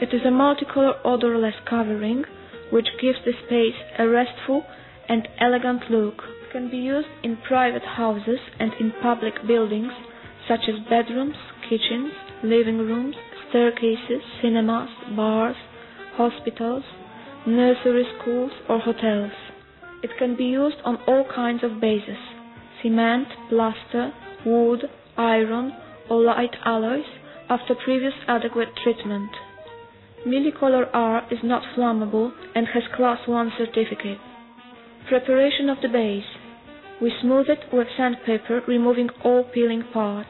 It is a multicolor odorless covering which gives the space a restful and elegant look. It can be used in private houses and in public buildings such as bedrooms, kitchens, living rooms, staircases, cinemas, bars, hospitals, nursery schools or hotels. It can be used on all kinds of bases: cement, plaster, wood, iron or light alloys after previous adequate treatment. Millicolor R is not flammable and has Class 1 certificate. Preparation of the base. We smooth it with sandpaper, removing all peeling parts.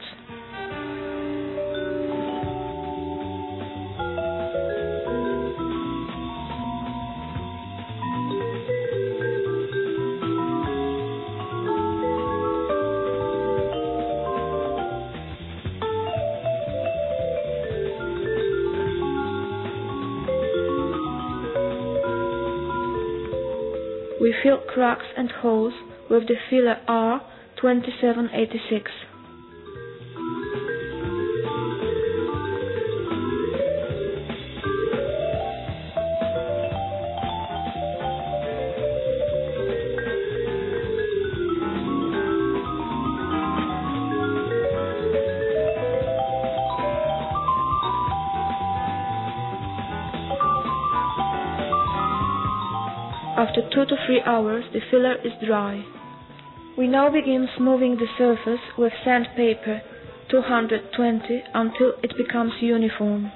We fill cracks and holes with the filler R2786. After 2 to 3 hours, the filler is dry. We now begin smoothing the surface with sandpaper 220 until it becomes uniform.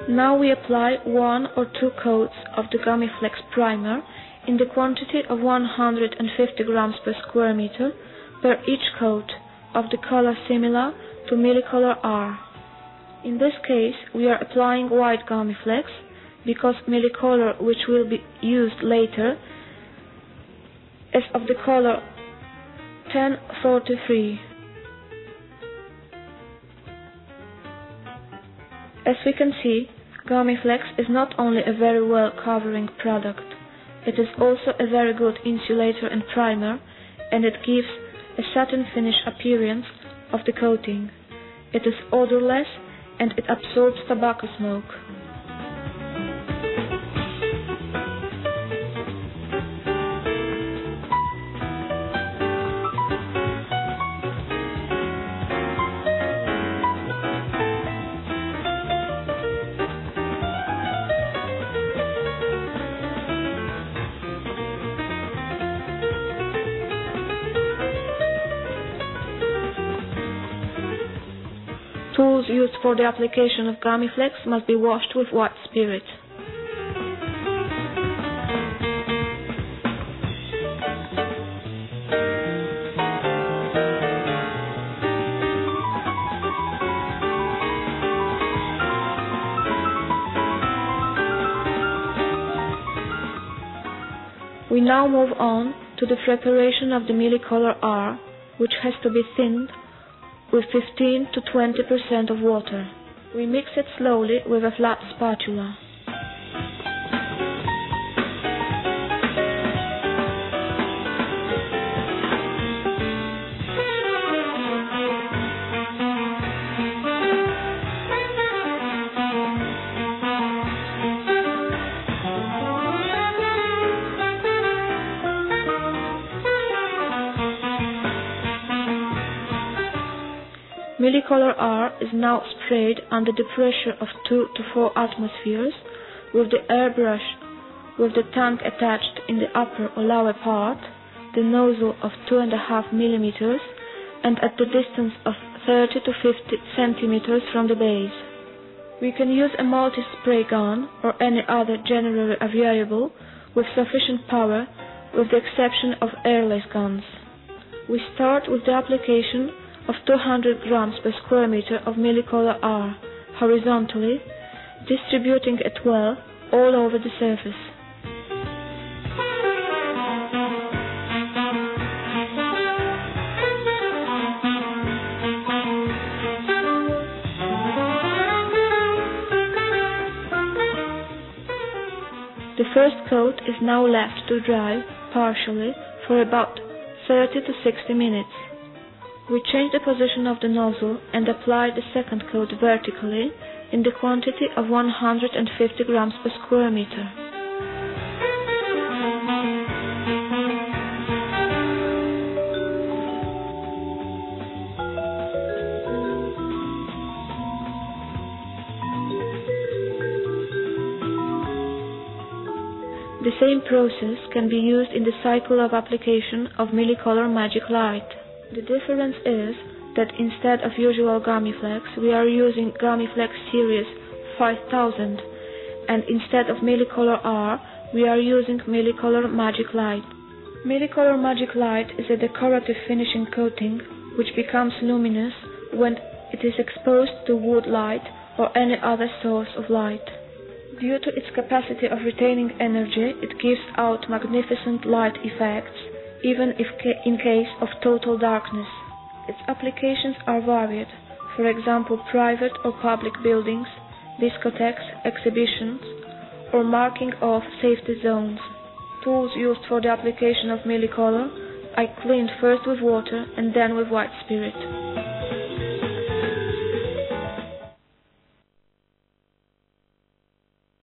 Now we apply 1 or 2 coats of the Gumiflex primer in the quantity of 150 grams per square meter per each coat of the color similar to Millicolor R. In this case we are applying white Gumiflex because Millicolor, which will be used later, is of the color 1043. As we can see, Gumiflex is not only a very well covering product, it is also a very good insulator and primer, and it gives a satin finish appearance of the coating. It is odorless and it absorbs tobacco smoke. Tools used for the application of Gumiflex must be washed with white spirit. We now move on to the preparation of the Millicolor R, which has to be thinned with 15 to 20% of water. We mix it slowly with a flat spatula. Millicolor R is now sprayed under the pressure of 2 to 4 atmospheres with the airbrush with the tank attached in the upper or lower part, the nozzle of 2.5 mm and at the distance of 30 to 50 centimeters from the base. We can use a multi-spray gun or any other generally available with sufficient power with the exception of airless guns. We start with the application of 200 grams per square meter of Millicolor R horizontally, distributing it well all over the surface. The first coat is now left to dry partially for about 30 to 60 minutes. We change the position of the nozzle and apply the second coat vertically in the quantity of 150 grams per square meter. The same process can be used in the cycle of application of Millicolor Magic Light. The difference is that instead of usual Gamiflex, we are using Gamiflex Series 5000, and instead of Millicolor R, we are using Millicolor Magic Light. Millicolor Magic Light is a decorative finishing coating which becomes luminous when it is exposed to wood light or any other source of light. Due to its capacity of retaining energy, it gives out magnificent light effects, even if in case of total darkness. Its applications are varied, for example private or public buildings, discotheques, exhibitions, or marking of safety zones. Tools used for the application of Millicolor I cleaned first with water and then with white spirit.